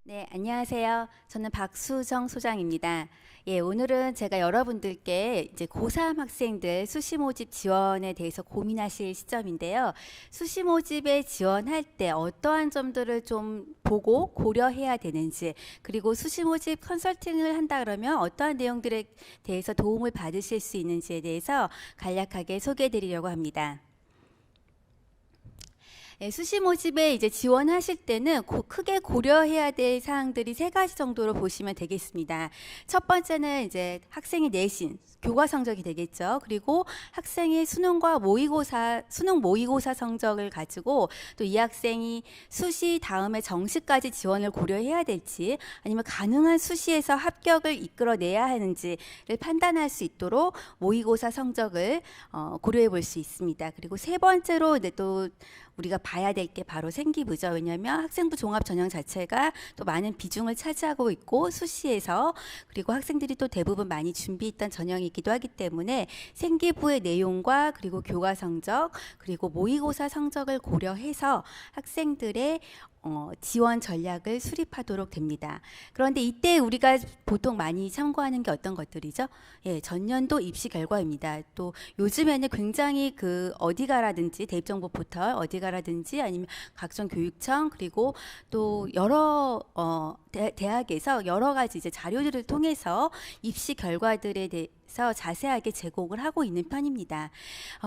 네, 안녕하세요. 저는 박수정 소장입니다. 예, 오늘은 제가 여러분들께 이제 고3 학생들 수시 모집 지원에 대해서 고민하실 시점인데요. 수시 모집에 지원할 때 어떠한 점들을 좀 보고 고려해야 되는지, 그리고 수시 모집 컨설팅을 한다 그러면 어떠한 내용들에 대해서 도움을 받으실 수 있는지에 대해서 간략하게 소개해 드리려고 합니다. 예, 수시 모집에 이제 지원하실 때는 크게 고려해야 될 사항들이 세 가지 정도로 보시면 되겠습니다. 첫 번째는 이제 학생의 내신, 교과 성적이 되겠죠. 그리고 학생의 수능 모의고사 성적을 가지고 또 이 학생이 수시 다음에 정시까지 지원을 고려해야 될지 아니면 가능한 수시에서 합격을 이끌어내야 하는지를 판단할 수 있도록 모의고사 성적을 고려해 볼 수 있습니다. 그리고 세 번째로 이제 또 우리가 봐야 될 게 바로 생기부죠. 왜냐하면 학생부 종합 전형 자체가 또 많은 비중을 차지하고 있고 수시에서 그리고 학생들이 또 대부분 많이 준비했던 전형이기도 하기 때문에 생기부의 내용과 그리고 교과 성적 그리고 모의고사 성적을 고려해서 학생들의 지원 전략을 수립하도록 됩니다. 그런데 이때 우리가 보통 많이 참고하는 게 어떤 것들이죠? 예, 전년도 입시 결과입니다. 또 요즘에는 굉장히 그 어디 가라든지 대입정보 포털 어디 가라든지 아니면 각종 교육청 그리고 또 여러 대학에서 여러 가지 이제 자료들을 통해서 입시 결과들에 대해서 자세하게 제공을 하고 있는 편입니다.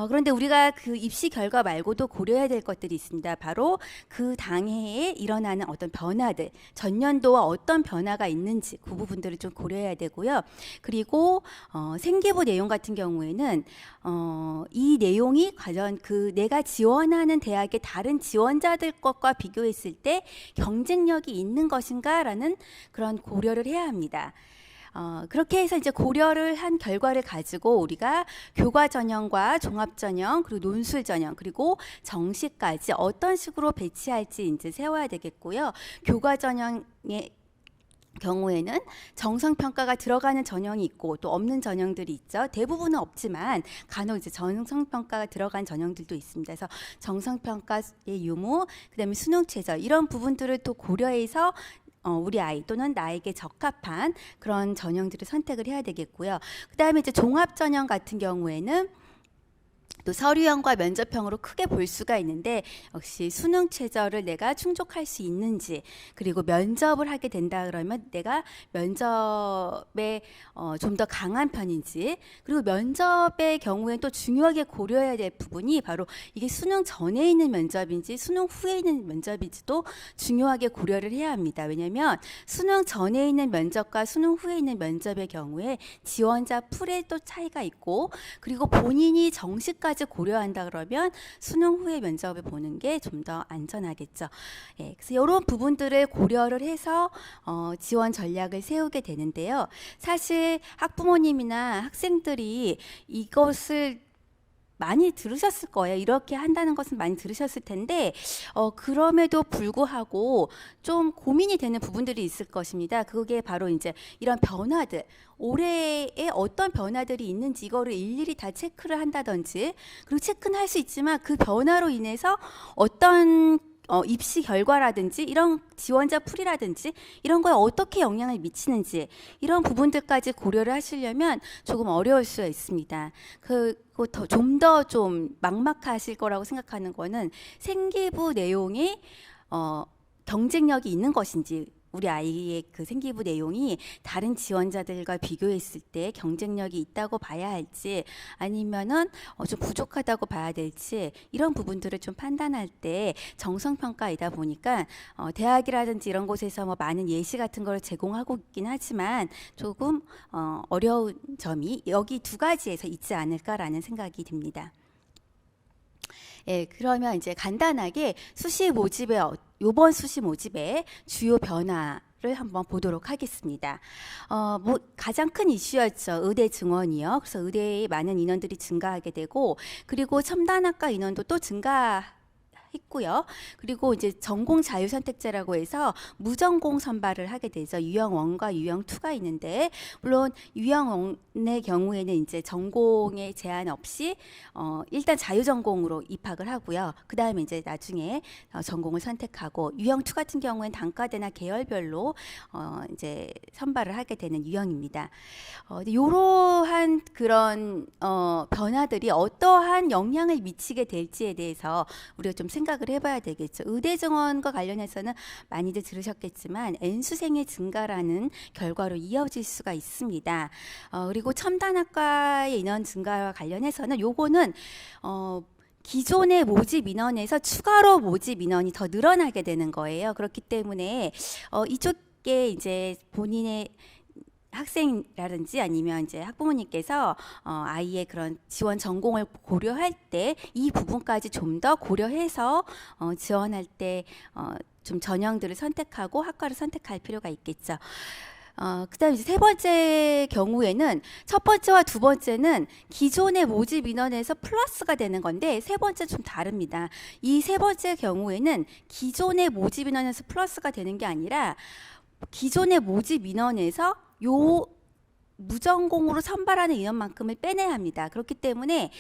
그런데 우리가 그 입시 결과 말고도 고려해야 될 것들이 있습니다. 바로 그 당해에 일어나는 어떤 변화들, 전년도와 어떤 변화가 있는지 그 부분들을 좀 고려해야 되고요. 그리고 생기부 내용 같은 경우에는 이 내용이 과연 그 내가 지원하는 대학의 다른 지원자들 것과 비교했을 때 경쟁력이 있는 것인가라는 그런 고려를 해야 합니다. 그렇게 해서 이제 고려를 한 결과를 가지고 우리가 교과 전형과 종합 전형 그리고 논술 전형 그리고 정시까지 어떤 식으로 배치할지 이제 세워야 되겠고요. 교과 전형의 경우에는 정성평가가 들어가는 전형이 있고 또 없는 전형들이 있죠. 대부분은 없지만 간혹 이제 정성평가가 들어간 전형들도 있습니다. 그래서 정성평가의 유무, 그다음에 수능 최저 이런 부분들을 또 고려해서 우리 아이 또는 나에게 적합한 그런 전형들을 선택을 해야 되겠고요. 그다음에 이제 종합 전형 같은 경우에는 또 서류형과 면접형으로 크게 볼 수가 있는데 역시 수능 최저를 내가 충족할 수 있는지 그리고 면접을 하게 된다 그러면 내가 면접에 좀 더 강한 편인지 그리고 면접의 경우에 또 중요하게 고려해야 될 부분이 바로 이게 수능 전에 있는 면접인지 수능 후에 있는 면접인지도 중요하게 고려를 해야 합니다. 왜냐하면 수능 전에 있는 면접과 수능 후에 있는 면접의 경우에 지원자 풀에 또 차이가 있고 그리고 본인이 정시까지 고려한다 그러면 수능 후에 면접을 보는 게 좀 더 안전하겠죠. 예, 그래서 이런 부분들을 고려를 해서 지원 전략을 세우게 되는데요. 사실 학부모님이나 학생들이 이것을 많이 들으셨을 거예요. 이렇게 한다는 것은 많이 들으셨을 텐데 그럼에도 불구하고 좀 고민이 되는 부분들이 있을 것입니다. 그게 바로 이제 이런 변화들 올해에 어떤 변화들이 있는지 이거를 일일이 다 체크를 한다든지 그리고 체크는 할 수 있지만 그 변화로 인해서 어떤 입시 결과라든지 이런 지원자 풀이라든지 이런 거에 어떻게 영향을 미치는지 이런 부분들까지 고려를 하시려면 조금 어려울 수가 있습니다. 그리고 좀 더 좀 막막하실 거라고 생각하는 거는 생기부 내용이 경쟁력이 있는 것인지 우리 아이의 그 생기부 내용이 다른 지원자들과 비교했을 때 경쟁력이 있다고 봐야 할지 아니면은 좀 부족하다고 봐야 될지 이런 부분들을 좀 판단할 때 정성평가이다 보니까 대학이라든지 이런 곳에서 뭐 많은 예시 같은 걸 제공하고 있긴 하지만 조금 어려운 점이 여기 두 가지에서 있지 않을까라는 생각이 듭니다. 예, 그러면 이제 간단하게 요번 수시 모집의 주요 변화를 한번 보도록 하겠습니다. 가장 큰 이슈였죠. 의대 증원이요. 그래서 의대에 많은 인원들이 증가하게 되고, 그리고 첨단학과 인원도 또 증가하게 했고요. 그리고 이제 전공 자유선택제라고 해서 무전공 선발을 하게 되죠. 유형 1과 유형 2가 있는데, 물론 유형 1의 경우에는 이제 전공에 제한 없이 일단 자유전공으로 입학을 하고요. 그 다음에 이제 나중에 전공을 선택하고, 유형 2 같은 경우에는 단과대나 계열별로 이제 선발을 하게 되는 유형입니다. 이러한 그런 변화들이 어떠한 영향을 미치게 될지에 대해서 우리가 좀 생각을 해봐야 되겠죠. 의대 증원과 관련해서는 많이들 들으셨겠지만 N수생의 증가라는 결과로 이어질 수가 있습니다. 그리고 첨단학과의 인원 증가와 관련해서는 요거는 기존의 모집 인원에서 추가로 모집 인원이 더 늘어나게 되는 거예요. 그렇기 때문에 이쪽에 이제 본인의 학생이라든지 아니면 이제 학부모님께서 아이의 그런 지원 전공을 고려할 때 이 부분까지 좀 더 고려해서 지원할 때 좀 전형들을 선택하고 학과를 선택할 필요가 있겠죠. 그다음에 이제 세 번째 경우에는 첫 번째와 두 번째는 기존의 모집 인원에서 플러스가 되는 건데, 세 번째 좀 다릅니다. 이 세 번째 경우에는 기존의 모집 인원에서 플러스가 되는 게 아니라 기존의 모집 인원에서 요 무전공으로 선발하는 인원만큼을 빼내야 합니다. 그렇기 때문에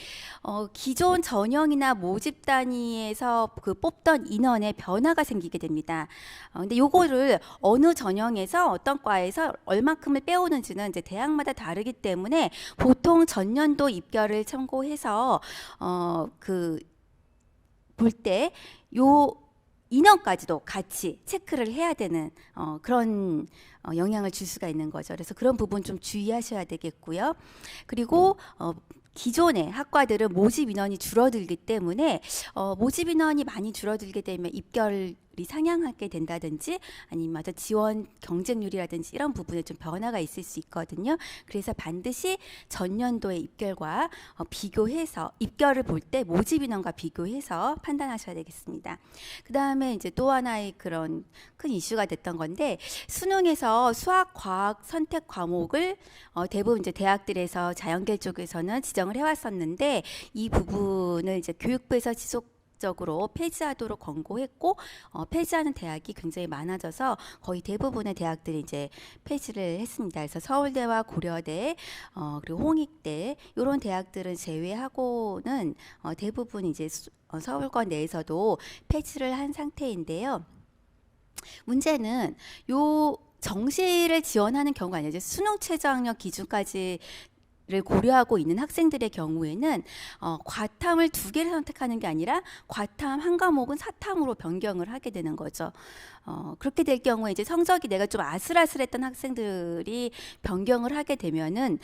기존 전형이나 모집 단위에서 그 뽑던 인원의 변화가 생기게 됩니다. 근데 요거를 어느 전형에서 어떤 과에서 얼만큼을 빼오는지는 이제 대학마다 다르기 때문에 보통 전년도 입결을 참고해서 볼 때 요 인원까지도 같이 체크를 해야 되는 그런 영향을 줄 수가 있는 거죠. 그래서 그런 부분 좀 주의하셔야 되겠고요. 그리고 기존의 학과들은 모집 인원이 줄어들기 때문에 모집 인원이 많이 줄어들게 되면 입결이 상향하게 된다든지 아니면 지원 경쟁률이라든지 이런 부분에 좀 변화가 있을 수 있거든요. 그래서 반드시 전년도의 입결과 비교해서, 입결을 볼 때 모집 인원과 비교해서 판단하셔야 되겠습니다. 그 다음에 이제 또 하나의 그런 큰 이슈가 됐던 건데, 수능에서 수학, 과학 선택 과목을 대부분 이제 대학들에서 자연계 쪽에서는 지정을 해왔었는데, 이 부분을 이제 교육부에서 적으로 폐지하도록 권고했고, 폐지하는 대학이 굉장히 많아져서 거의 대부분의 대학들이 이제 폐지를 했습니다. 그래서 서울대와 고려대, 그리고 홍익대 이런 대학들은 제외하고는 대부분 이제 서울권 내에서도 폐지를 한 상태인데요. 문제는 요 정시를 지원하는 경우가 아니죠. 수능 최저학력 기준까지 를 고려하고 있는 학생들의 경우에는 과탐을 2개를 선택하는 게 아니라 과탐 한 과목은 사탐으로 변경을 하게 되는 거죠. 그렇게 될 경우에 이제 성적이 내가 좀 아슬아슬했던 학생들이 변경을 하게 되면은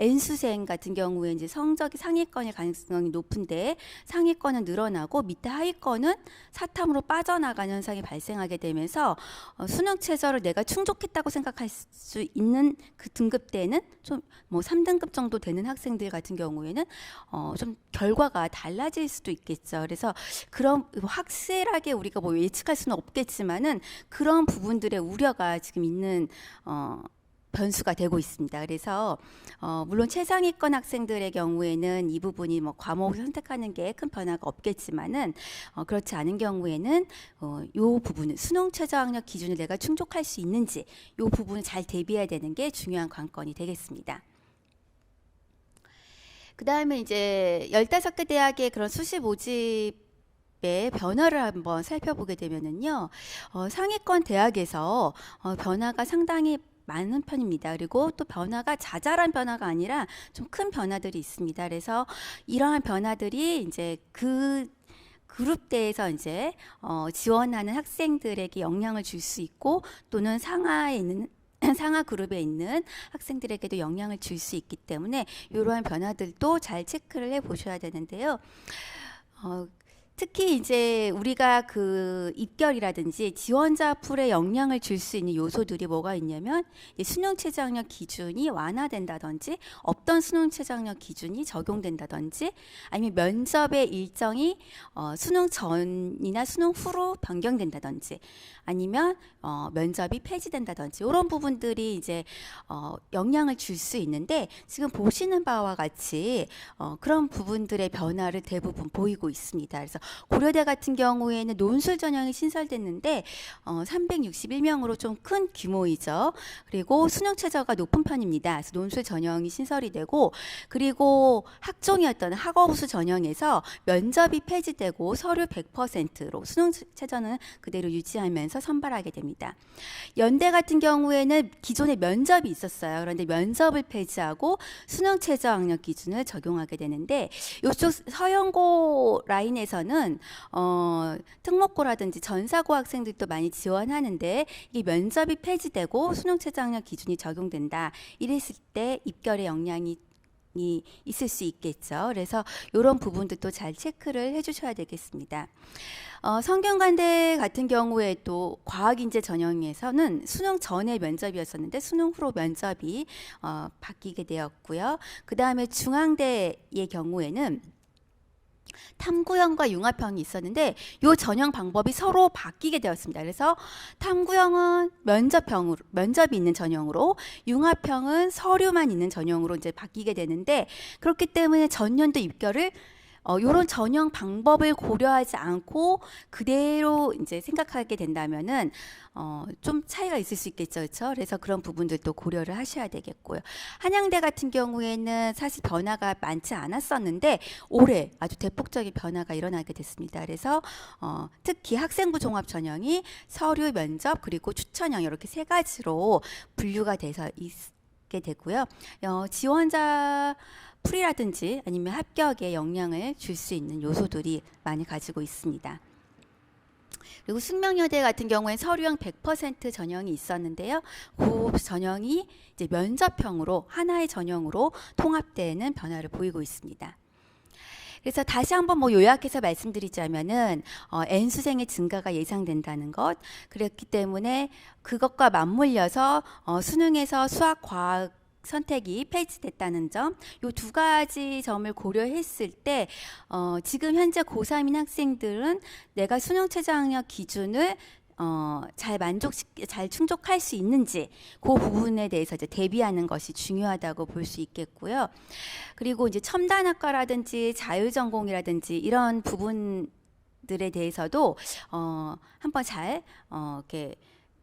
N수생 같은 경우에 이제 성적이 상위권일 가능성이 높은데, 상위권은 늘어나고 밑에 하위권은 사탐으로 빠져나가는 현상이 발생하게 되면서 수능 최저를 내가 충족했다고 생각할 수 있는 그 등급대는 좀 뭐 3등급 정도 되는 학생들 같은 경우에는 좀 결과가 달라질 수도 있겠죠. 그래서 그런 확실하게 우리가 뭐 예측할 수는 없겠지만은 그런 부분들의 우려가 지금 있는 변수가 되고 있습니다. 그래서 물론 최상위권 학생들의 경우에는 이 부분이 뭐 과목을 선택하는 게 큰 변화가 없겠지만은 그렇지 않은 경우에는 요 부분은 수능 최저학력 기준을 내가 충족할 수 있는지 요 부분을 잘 대비해야 되는 게 중요한 관건이 되겠습니다. 그 다음에 이제 15개 대학의 그런 수시 모집의 변화를 한번 살펴보게 되면은요, 상위권 대학에서 변화가 상당히 많은 편입니다. 그리고 또 변화가 자잘한 변화가 아니라 좀 큰 변화들이 있습니다. 그래서 이러한 변화들이 이제 그 그룹대에서 이제 지원하는 학생들에게 영향을 줄 수 있고, 또는 상하에 있는 상하 그룹에 있는 학생들에게도 영향을 줄 수 있기 때문에 이러한 변화들도 잘 체크를 해 보셔야 되는데요. 특히 이제 우리가 그 입결이라든지 지원자 풀에 영향을 줄 수 있는 요소들이 뭐가 있냐면, 수능 최저학력 기준이 완화된다든지, 없던 수능 최저학력 기준이 적용된다든지, 아니면 면접의 일정이 수능 전이나 수능 후로 변경된다든지, 아니면 면접이 폐지된다든지, 이런 부분들이 이제 영향을 줄 수 있는데, 지금 보시는 바와 같이 그런 부분들의 변화를 대부분 보이고 있습니다. 그래서 고려대 같은 경우에는 논술 전형이 신설됐는데 361명으로 좀 큰 규모이죠. 그리고 수능 최저가 높은 편입니다. 그래서 논술 전형이 신설이 되고, 그리고 학종이었던 학업우수 전형에서 면접이 폐지되고 서류 100%로 수능 최저는 그대로 유지하면서 선발하게 됩니다. 연대 같은 경우에는 기존에 면접이 있었어요. 그런데 면접을 폐지하고 수능 최저 학력 기준을 적용하게 되는데, 이쪽 서영고 라인에서는 특목고라든지 전사고 학생들도 많이 지원하는데, 이게 면접이 폐지되고 수능 최저 학력 기준이 적용된다, 이랬을 때 입결에 영향이 있을 수 있겠죠. 그래서 이런 부분들도 잘 체크를 해주셔야 되겠습니다. 성균관대 같은 경우에도 과학인재 전형에서는 수능 전에 면접이었었는데 수능 후로 면접이 바뀌게 되었고요. 그 다음에 중앙대의 경우에는 탐구형과 융합형이 있었는데 이 전형 방법이 서로 바뀌게 되었습니다. 그래서 탐구형은 면접이 있는 전형으로, 융합형은 서류만 있는 전형으로 이제 바뀌게 되는데, 그렇기 때문에 전년도 입결을 이런 전형 방법을 고려하지 않고 그대로 이제 생각하게 된다면은 좀 차이가 있을 수 있겠죠, 그렇죠? 그래서 그런 부분들도 고려를 하셔야 되겠고요. 한양대 같은 경우에는 사실 변화가 많지 않았었는데 올해 아주 대폭적인 변화가 일어나게 됐습니다. 그래서 특히 학생부 종합 전형이 서류, 면접, 그리고 추천형 이렇게 세 가지로 분류가 돼서 있게 되고요. 지원자 풀이라든지 아니면 합격에 영향을 줄 수 있는 요소들이 많이 가지고 있습니다. 그리고 숙명여대 같은 경우에 서류형 100% 전형이 있었는데요. 그 전형이 이제 면접형으로 하나의 전형으로 통합되는 변화를 보이고 있습니다. 그래서 다시 한번 요약해서 말씀드리자면은 N수생의 증가가 예상된다는 것, 그렇기 때문에 그것과 맞물려서 수능에서 수학, 과학 선택이 폐지됐다는 점, 이 두 가지 점을 고려했을 때 지금 현재 고3인 학생들은 내가 수능 최저 학력 기준을 잘 충족할 수 있는지 그 부분에 대해서 이제 대비하는 것이 중요하다고 볼 수 있겠고요. 그리고 이제 첨단학과라든지 자율전공이라든지 이런 부분들에 대해서도 한번 잘 이렇게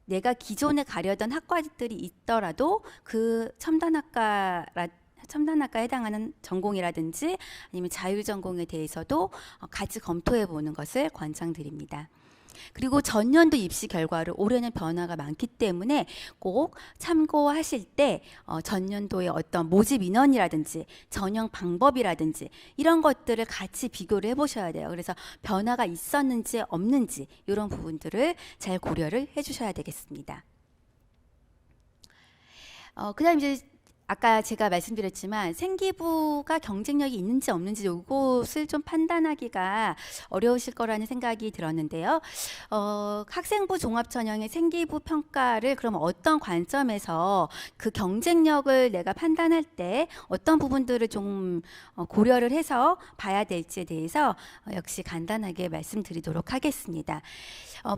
내가 기존에 가려던 학과들이 있더라도 그 첨단학과에 해당하는 전공이라든지 아니면 자율전공에 대해서도 같이 검토해 보는 것을 권장드립니다. 그리고 전년도 입시 결과를 올해는 변화가 많기 때문에 꼭 참고하실 때 전년도의 어떤 모집 인원이라든지 전형 방법이라든지 이런 것들을 같이 비교를 해보셔야 돼요. 그래서 변화가 있었는지 없는지 이런 부분들을 잘 고려를 해주셔야 되겠습니다. 그다음 이제 아까 제가 말씀드렸지만 생기부가 경쟁력이 있는지 없는지 이것을 좀 판단하기가 어려우실 거라는 생각이 들었는데요. 학생부 종합전형의 생기부 평가를 그럼 어떤 관점에서 그 경쟁력을 내가 판단할 때 어떤 부분들을 좀 고려를 해서 봐야 될지에 대해서 역시 간단하게 말씀드리도록 하겠습니다.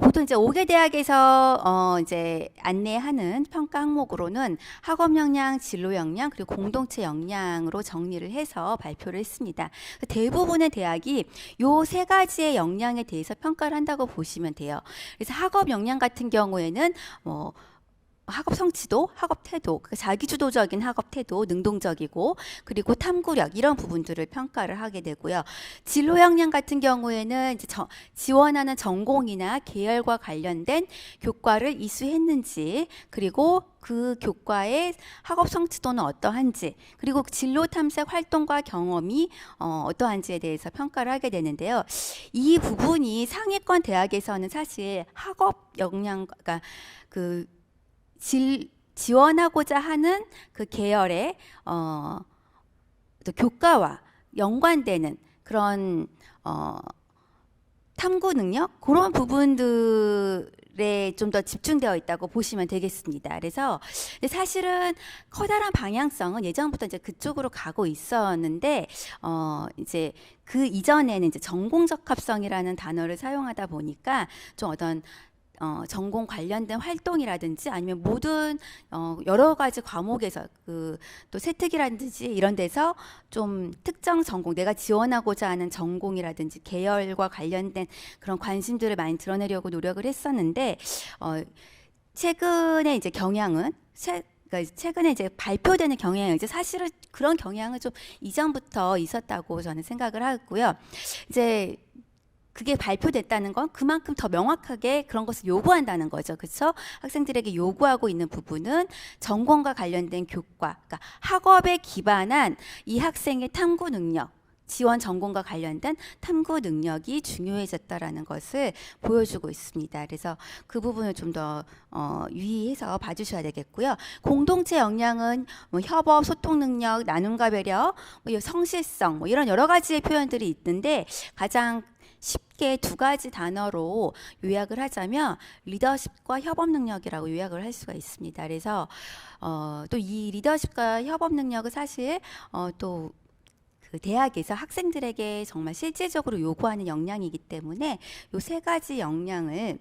보통 이제 5개 대학에서 이제 안내하는 평가 항목으로는 학업 역량, 진로 역량, 그리고 공동체 역량으로 정리를 해서 발표를 했습니다. 대부분의 대학이 요 세 가지의 역량에 대해서 평가를 한다고 보시면 돼요. 그래서 학업 역량 같은 경우에는 학업 성취도, 학업 태도, 자기주도적인 학업 태도, 능동적이고, 그리고 탐구력 이런 부분들을 평가를 하게 되고요. 진로 역량 같은 경우에는 이제 지원하는 전공이나 계열과 관련된 교과를 이수했는지, 그리고 그 교과의 학업 성취도는 어떠한지, 그리고 진로 탐색 활동과 경험이 어떠한지에 대해서 평가를 하게 되는데요. 이 부분이 상위권 대학에서는 사실 학업 역량, 그러니까 지원하고자 하는 그 계열의 또 교과와 연관되는 그런 탐구 능력, 그런 부분들에 좀 더 집중되어 있다고 보시면 되겠습니다. 그래서 사실은 커다란 방향성은 예전부터 이제 그쪽으로 가고 있었는데 이제 그 이전에는 이제 전공적합성이라는 단어를 사용하다 보니까 좀 어떤 전공 관련된 활동이라든지 아니면 모든 여러 가지 과목에서 또 세특이라든지 이런 데서 좀 특정 전공, 내가 지원하고자 하는 전공이라든지 계열과 관련된 그런 관심들을 많이 드러내려고 노력을 했었는데 최근에 이제 경향은 그러니까 최근에 이제 발표되는 경향은 이제 사실은 그런 경향은 좀 이전부터 있었다고 저는 생각을 하고요. 이제 그게 발표됐다는 건 그만큼 더 명확하게 그런 것을 요구한다는 거죠. 그렇죠? 학생들에게 요구하고 있는 부분은 전공과 관련된 교과, 그러니까 학업에 기반한 이 학생의 탐구 능력, 지원 전공과 관련된 탐구 능력이 중요해졌다라는 것을 보여주고 있습니다. 그래서 그 부분을 좀 더 유의해서 봐주셔야 되겠고요. 공동체 역량은 뭐 협업, 소통 능력, 나눔과 배려, 뭐 성실성, 뭐 이런 여러 가지의 표현들이 있는데 가장 쉽게 두 가지 단어로 요약을 하자면 리더십과 협업 능력이라고 요약을 할 수가 있습니다. 그래서 또 이 리더십과 협업 능력은 사실 또 그 대학에서 학생들에게 정말 실질적으로 요구하는 역량이기 때문에 이 세 가지 역량을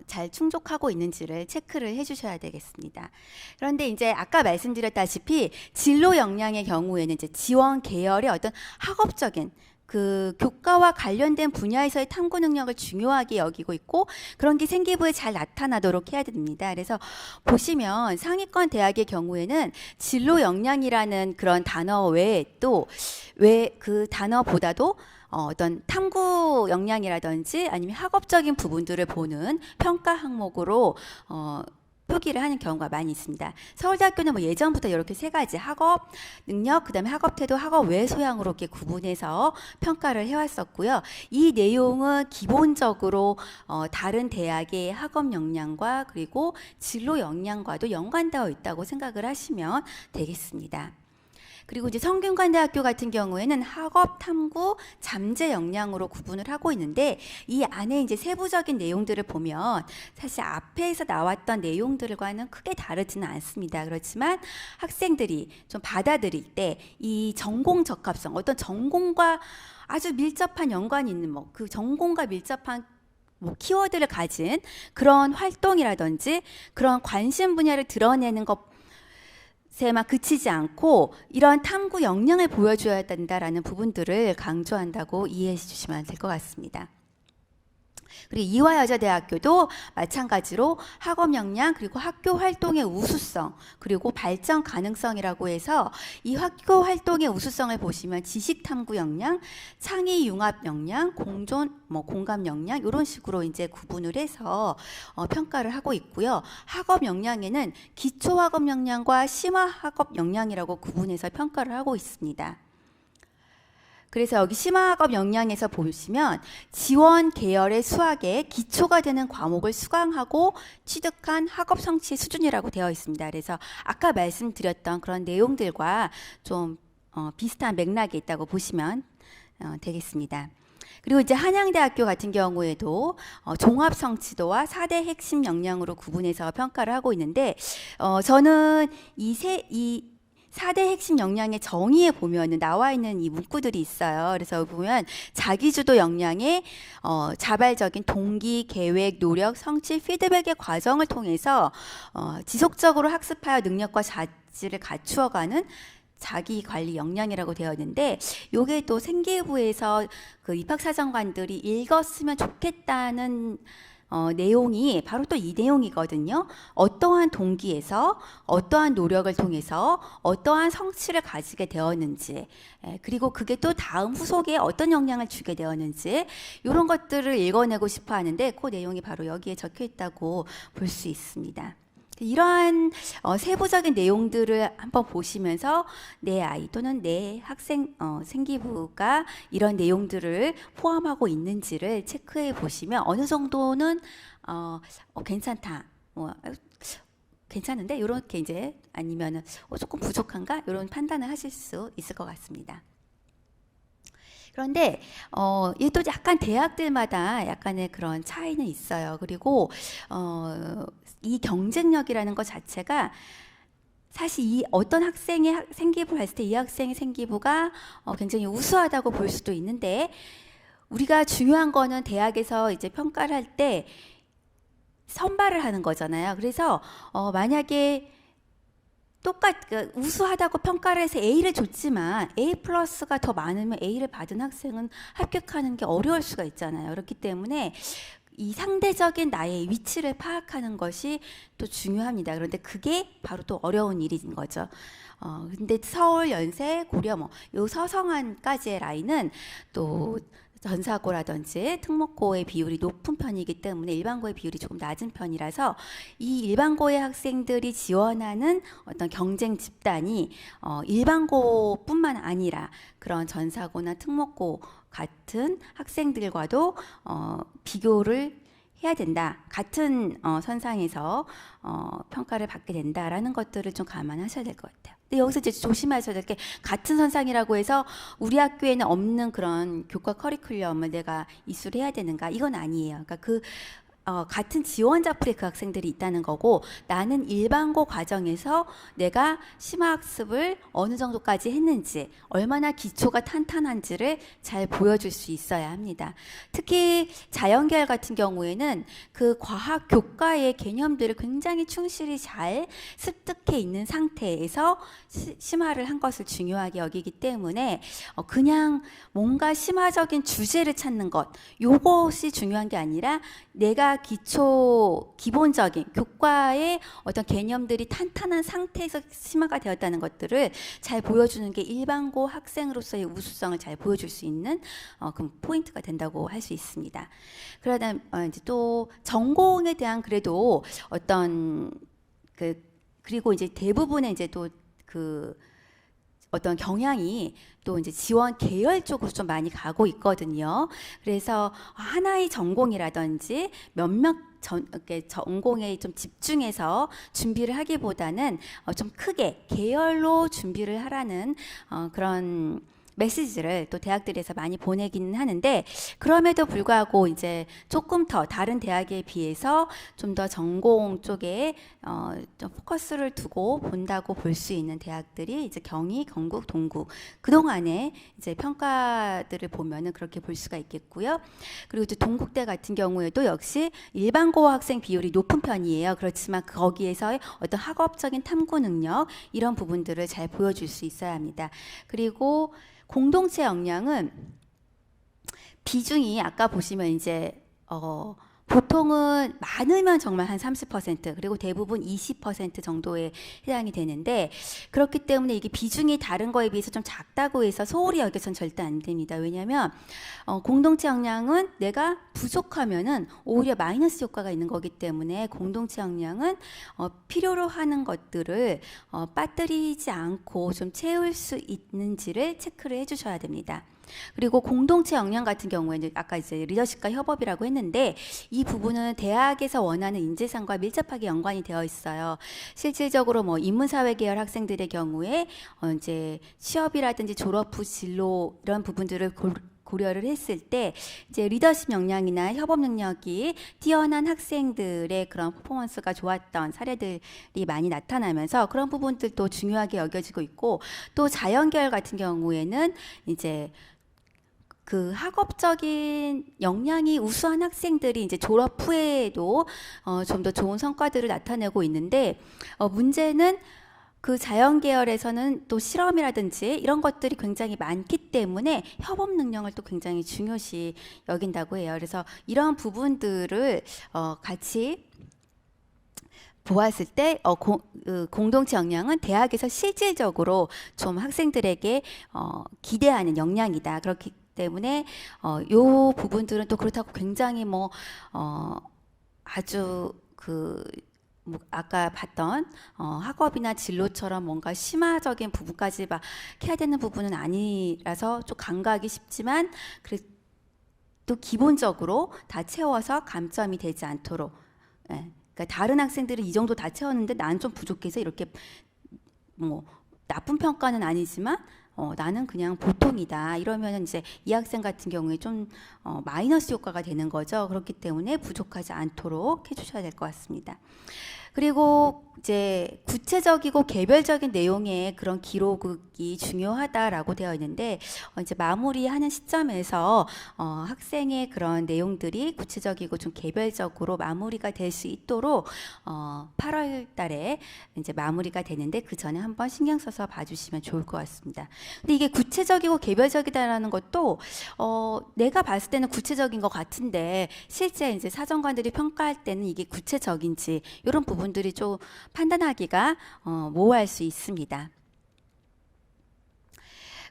잘 충족하고 있는지를 체크를 해주셔야 되겠습니다. 그런데 이제 아까 말씀드렸다시피 진로 역량의 경우에는 이제 지원 계열의 어떤 학업적인 그 교과와 관련된 분야에서의 탐구 능력을 중요하게 여기고 있고 그런 게 생기부에 잘 나타나도록 해야 됩니다. 그래서 보시면 상위권 대학의 경우에는 진로 역량이라는 그런 단어 외에 또 왜 그 단어보다도 어떤 탐구 역량이라든지 아니면 학업적인 부분들을 보는 평가 항목으로 표기를 하는 경우가 많이 있습니다. 서울대학교는 뭐 예전부터 이렇게 세 가지 학업 능력, 그다음에 학업 태도, 학업 외 소양으로 이렇게 구분해서 평가를 해왔었고요. 이 내용은 기본적으로 다른 대학의 학업 역량과 그리고 진로 역량과도 연관되어 있다고 생각을 하시면 되겠습니다. 그리고 이제 성균관대학교 같은 경우에는 학업, 탐구, 잠재 역량으로 구분을 하고 있는데 이 안에 이제 세부적인 내용들을 보면 사실 앞에서 나왔던 내용들과는 크게 다르지는 않습니다. 그렇지만 학생들이 좀 받아들일 때 이 전공 적합성, 어떤 전공과 아주 밀접한 연관이 있는 뭐 그 전공과 밀접한 뭐 키워드를 가진 그런 활동이라든지 그런 관심 분야를 드러내는 것 에만 그치지 않고 이런 탐구 역량을 보여줘야 된다라는 부분들을 강조한다고 이해해 주시면 될 것 같습니다. 그리고 이화여자대학교도 마찬가지로 학업 역량 그리고 학교 활동의 우수성 그리고 발전 가능성이라고 해서 이 학교 활동의 우수성을 보시면 지식 탐구 역량, 창의 융합 역량, 공존 공감 역량 이런 식으로 이제 구분을 해서 평가를 하고 있고요. 학업 역량에는 기초 학업 역량과 심화 학업 역량이라고 구분해서 평가를 하고 있습니다. 그래서 여기 심화학업 역량에서 보시면 지원 계열의 수학에 기초가 되는 과목을 수강하고 취득한 학업 성취 수준이라고 되어 있습니다. 그래서 아까 말씀드렸던 그런 내용들과 좀 비슷한 맥락이 있다고 보시면 되겠습니다. 그리고 이제 한양대학교 같은 경우에도 종합 성취도와 4대 핵심 역량으로 구분해서 평가를 하고 있는데 저는 이 4대 핵심 역량의 정의에 보면은 나와 있는 이 문구들이 있어요. 그래서 보면 자기주도 역량의 자발적인 동기, 계획, 노력, 성취, 피드백의 과정을 통해서 지속적으로 학습하여 능력과 자질을 갖추어가는 자기 관리 역량이라고 되어 있는데 요게 또 생기부에서 그 입학사정관들이 읽었으면 좋겠다는 내용이 바로 또 이 내용이거든요. 어떠한 동기에서 어떠한 노력을 통해서 어떠한 성취를 가지게 되었는지 그리고 그게 또 다음 후속에 어떤 영향을 주게 되었는지 이런 것들을 읽어내고 싶어 하는데 그 내용이 바로 여기에 적혀 있다고 볼 수 있습니다. 이러한 세부적인 내용들을 한번 보시면서 내 아이 또는 내 학생 생기부가 이런 내용들을 포함하고 있는지를 체크해 보시면 어느 정도는 괜찮다, 괜찮은데 이렇게 이제 아니면은 조금 부족한가 이런 판단을 하실 수 있을 것 같습니다. 그런데 얘도 약간 대학들마다 약간의 그런 차이는 있어요. 그리고 이 경쟁력이라는 것 자체가 사실 이 어떤 학생의 생기부를 했을 때 이 학생의 생기부가 굉장히 우수하다고 볼 수도 있는데 우리가 중요한 거는 대학에서 이제 평가를 할 때 선발을 하는 거잖아요. 그래서 만약에 우수하다고 평가를 해서 A를 줬지만 A 플러스가 더 많으면 A를 받은 학생은 합격하는 게 어려울 수가 있잖아요. 그렇기 때문에 이 상대적인 나의 위치를 파악하는 것이 또 중요합니다. 그런데 그게 바로 또 어려운 일인 거죠. 근데 서울, 연세, 고려 요 서성안까지의 라인은 또 전사고라든지 특목고의 비율이 높은 편이기 때문에 일반고의 비율이 조금 낮은 편이라서 이 일반고의 학생들이 지원하는 어떤 경쟁 집단이 일반고뿐만 아니라 그런 전사고나 특목고 같은 학생들과도 비교를 해야 된다. 같은 선상에서 평가를 받게 된다라는 것들을 좀 감안하셔야 될 것 같아요. 근데 여기서 이제 조심하셔야 될 게 같은 선상이라고 해서 우리 학교에는 없는 그런 교과 커리큘럼을 내가 이수를 해야 되는가? 이건 아니에요. 그러니까 같은 지원자 풀에 그 학생들이 있다는 거고 나는 일반고 과정에서 내가 심화학습을 어느 정도까지 했는지 얼마나 기초가 탄탄한지를 잘 보여줄 수 있어야 합니다. 특히 자연계열 같은 경우에는 그 과학 교과의 개념들을 굉장히 충실히 잘 습득해 있는 상태에서 심화를 한 것을 중요하게 여기기 때문에 그냥 뭔가 심화적인 주제를 찾는 것 요것이 중요한 게 아니라 내가 기본적인 교과의 어떤 개념들이 탄탄한 상태에서 심화가 되었다는 것들을 잘 보여주는 게 일반고 학생으로서의 우수성을 잘 보여줄 수 있는 그 포인트가 된다고 할 수 있습니다. 그러다 이제 또 전공에 대한 그래도 어떤 그리고 이제 대부분의 이제 또 어떤 경향이 또 이제 지원 계열 쪽으로 좀 많이 가고 있거든요. 그래서 하나의 전공이라든지 몇몇 전공에 좀 집중해서 준비를 하기보다는 좀 크게 계열로 준비를 하라는 그런 메시지를 또 대학들에서 많이 보내기는 하는데 그럼에도 불구하고 이제 조금 더 다른 대학에 비해서 좀 더 전공 쪽에 좀 포커스를 두고 본다고 볼 수 있는 대학들이 이제 경희, 경북, 동구 그동안에 이제 평가들을 보면은 그렇게 볼 수가 있겠고요. 그리고 또 동국대 같은 경우에도 역시 일반고 학생 비율이 높은 편이에요. 그렇지만 거기에서의 어떤 학업적인 탐구 능력 이런 부분들을 잘 보여줄 수 있어야 합니다. 그리고 공동체 역량은 비중이 아까 보시면 이제 보통은 많으면 정말 한 30% 그리고 대부분 20% 정도에 해당이 되는데 그렇기 때문에 이게 비중이 다른 거에 비해서 좀 작다고 해서 소홀히 여겨서는 절대 안 됩니다. 왜냐하면 공동체 역량은 내가 부족하면은 오히려 마이너스 효과가 있는 거기 때문에 공동체 역량은 필요로 하는 것들을 빠뜨리지 않고 좀 채울 수 있는지를 체크를 해주셔야 됩니다. 그리고 공동체 역량 같은 경우에는 아까 이제 리더십과 협업이라고 했는데 이 부분은 대학에서 원하는 인재상과 밀접하게 연관이 되어 있어요. 실질적으로 뭐 인문사회 계열 학생들의 경우에 이제 취업이라든지 졸업 후 진로 이런 부분들을 고려를 했을 때 이제 리더십 역량이나 협업 능력이 뛰어난 학생들의 그런 퍼포먼스가 좋았던 사례들이 많이 나타나면서 그런 부분들도 중요하게 여겨지고 있고 또 자연계열 같은 경우에는 이제 그 학업적인 역량이 우수한 학생들이 이제 졸업 후에도 좀 더 좋은 성과들을 나타내고 있는데 문제는 그 자연 계열에서는 또 실험이라든지 이런 것들이 굉장히 많기 때문에 협업 능력을 또 굉장히 중요시 여긴다고 해요. 그래서 이런 부분들을 같이 보았을 때 공동체 역량은 대학에서 실질적으로 좀 학생들에게 기대하는 역량이다. 그렇기 때문에 요 부분들은 또 그렇다고 굉장히 아주 아까 봤던 학업이나 진로처럼 뭔가 심화적인 부분까지 막 해야 되는 부분은 아니라서 좀 간과하기 쉽지만 또 기본적으로 다 채워서 감점이 되지 않도록 그러니까 다른 학생들은 이 정도 다 채웠는데 나는 좀 부족해서 이렇게 나쁜 평가는 아니지만 나는 그냥 보통이다 이러면 이제 이 학생 같은 경우에 좀 마이너스 효과가 되는 거죠. 그렇기 때문에 부족하지 않도록 해주셔야 될 것 같습니다. 그리고 이제 구체적이고 개별적인 내용의 그런 기록이 중요하다라고 되어 있는데 이제 마무리하는 시점에서 학생의 그런 내용들이 구체적이고 좀 개별적으로 마무리가 될 수 있도록 8월 달에 이제 마무리가 되는데 그 전에 한번 신경 써서 봐주시면 좋을 것 같습니다. 근데 이게 구체적이고 개별적이다라는 것도 내가 봤을 때는 구체적인 것 같은데 실제 이제 사정관들이 평가할 때는 이게 구체적인지 이런 부분들이 좀 판단하기가 모호할 수 있습니다.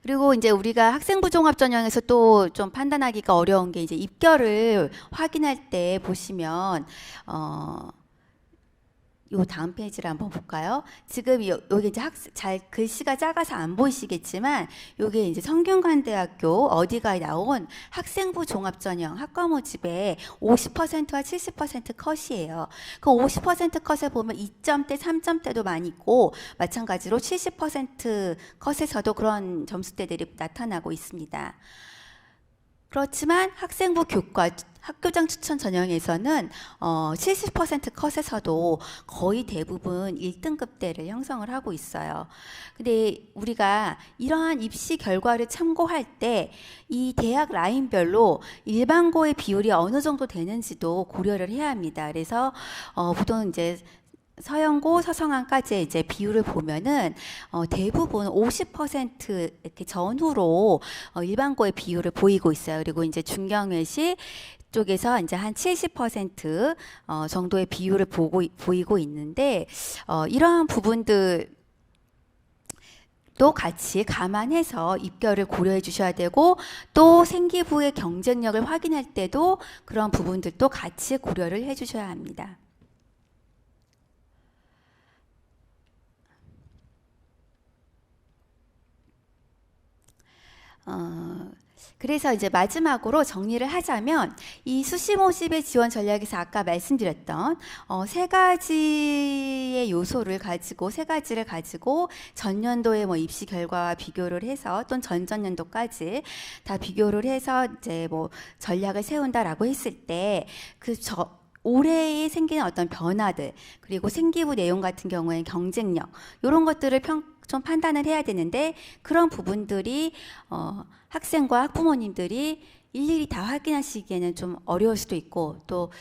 그리고 이제 우리가 학생부 종합 전형에서 또 좀 판단하기가 어려운 게 이제 입결을 확인할 때 보시면 요 다음 페이지를 한번 볼까요? 지금 여기 이제 잘 글씨가 작아서 안 보이시겠지만 요게 이제 성균관대학교 어디가에 나온 학생부 종합전형 학과 모집에 50%와 70% 컷이에요. 그 50% 컷에 보면 2점대, 3점대도 많이 있고 마찬가지로 70% 컷에서도 그런 점수대들이 나타나고 있습니다. 그렇지만 학생부 교과 학교장 추천 전형에서는 70% 컷에서도 거의 대부분 1등급대를 형성을 하고 있어요. 근데 우리가 이러한 입시 결과를 참고할 때 이 대학 라인별로 일반고의 비율이 어느 정도 되는지도 고려를 해야 합니다. 그래서 보통 이제 서영고, 서성안까지의 이제 비율을 보면은 대부분 50% 이렇게 전후로 일반고의 비율을 보이고 있어요. 그리고 이제 중경외시 쪽에서 이제 한 70% 정도의 비율을 보이고 있는데 이러한 부분들 또 같이 감안해서 입결을 고려해 주셔야 되고 또 생기부의 경쟁력을 확인할 때도 그런 부분들도 같이 고려를 해 주셔야 합니다. 그래서 이제 마지막으로 정리를 하자면 이 수시 모집의 지원 전략에서 아까 말씀드렸던 세 가지의 요소를 가지고 세 가지를 가지고 전년도의 뭐 입시 결과와 비교를 해서 또는 전전년도까지 다 비교를 해서 이제 뭐 전략을 세운다라고 했을 때 올해에 생기는 어떤 변화들 그리고 생기부 내용 같은 경우에는 경쟁력 이런 것들을 좀 판단을 해야 되는데 그런 부분들이 학생과 학부모님들이 일일이 다 확인하시기에는 좀 어려울 수도 있고 또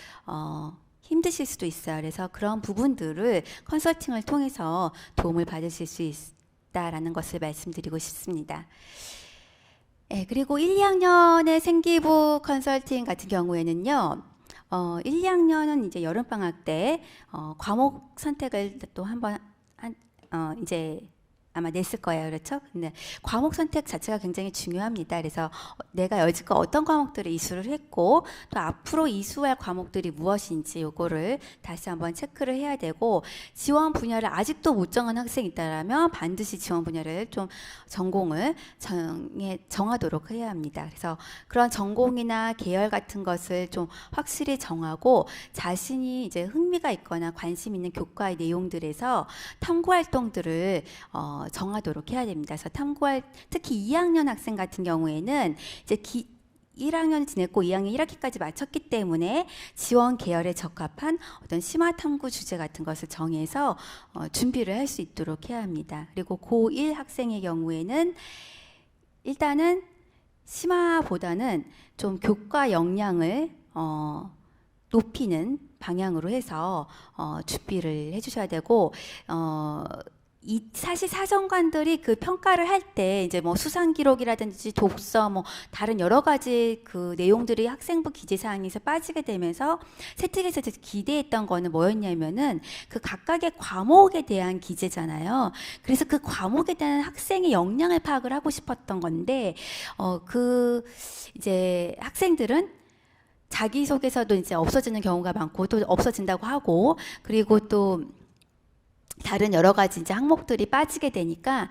힘드실 수도 있어요. 그래서 그런 부분들을 컨설팅을 통해서 도움을 받으실 수 있다라는 것을 말씀드리고 싶습니다. 네, 그리고 1, 2학년의 생기부 컨설팅 같은 경우에는요. 1, 2학년은 이제 여름방학 때 과목 선택을 또 한번 이제 아마 냈을 거예요. 그렇죠? 근데 과목 선택 자체가 굉장히 중요합니다. 그래서 내가 여지껏 어떤 과목들을 이수를 했고 또 앞으로 이수할 과목들이 무엇인지 요거를 다시 한번 체크를 해야 되고 지원 분야를 아직도 못 정한 학생이 있다면 반드시 지원 분야를 좀 전공을 정하도록 해야 합니다. 그래서 그런 전공이나 계열 같은 것을 좀 확실히 정하고 자신이 이제 흥미가 있거나 관심 있는 교과의 내용들에서 탐구 활동들을 정하도록 해야 됩니다. 그래서 특히 2학년 학생 같은 경우에는 이제 1학년 지냈고 2학년 1학기까지 마쳤기 때문에 지원 계열에 적합한 어떤 심화 탐구 주제 같은 것을 정해서 준비를 할 수 있도록 해야 합니다. 그리고 고1 학생의 경우에는 일단은 심화보다는 좀 교과 역량을 높이는 방향으로 해서 준비를 해주셔야 되고 사실 사정관들이 그 평가를 할 때 이제 뭐 수상 기록이라든지 독서 뭐 다른 여러 가지 그 내용들이 학생부 기재 사항에서 빠지게 되면서 세특에서 기대했던 거는 뭐였냐면은 그 각각의 과목에 대한 기재잖아요. 그래서 그 과목에 대한 학생의 역량을 파악을 하고 싶었던 건데 그 이제 학생들은 자기소개서도 이제 없어지는 경우가 많고 또 없어진다고 하고 그리고 또 다른 여러 가지 이제 항목들이 빠지게 되니까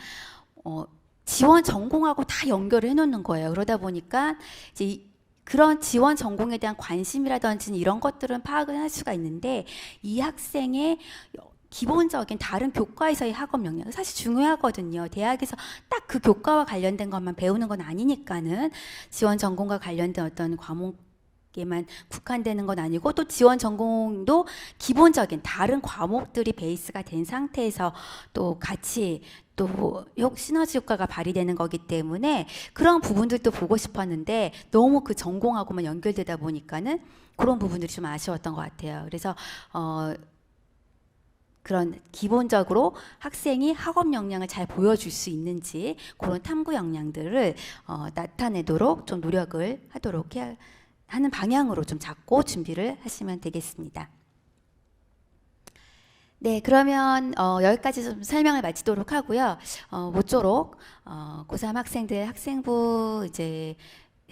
지원 전공하고 다 연결을 해놓는 거예요. 그러다 보니까 이제 그런 지원 전공에 대한 관심이라든지 이런 것들은 파악을 할 수가 있는데 이 학생의 기본적인 다른 교과에서의 학업 역량 사실 중요하거든요. 대학에서 딱 그 교과와 관련된 것만 배우는 건 아니니까는 지원 전공과 관련된 어떤 과목 에만 국한되는 건 아니고 또 지원 전공도 기본적인 다른 과목들이 베이스가 된 상태에서 또 같이 또 시너지 효과가 발휘되는 거기 때문에 그런 부분들도 보고 싶었는데 너무 그 전공하고만 연결되다 보니까는 그런 부분들이 좀 아쉬웠던 것 같아요. 그래서 그런 기본적으로 학생이 학업 역량을 잘 보여줄 수 있는지 그런 탐구 역량들을 나타내도록 좀 노력을 하도록 하는 방향으로 좀 잡고 준비를 하시면 되겠습니다. 네, 그러면 여기까지 좀 설명을 마치도록 하고요. 모쪼록 고3 학생들 학생부 이제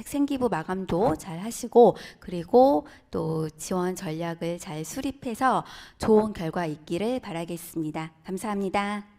생기부 마감도 잘 하시고 그리고 또 지원 전략을 잘 수립해서 좋은 결과 있기를 바라겠습니다. 감사합니다.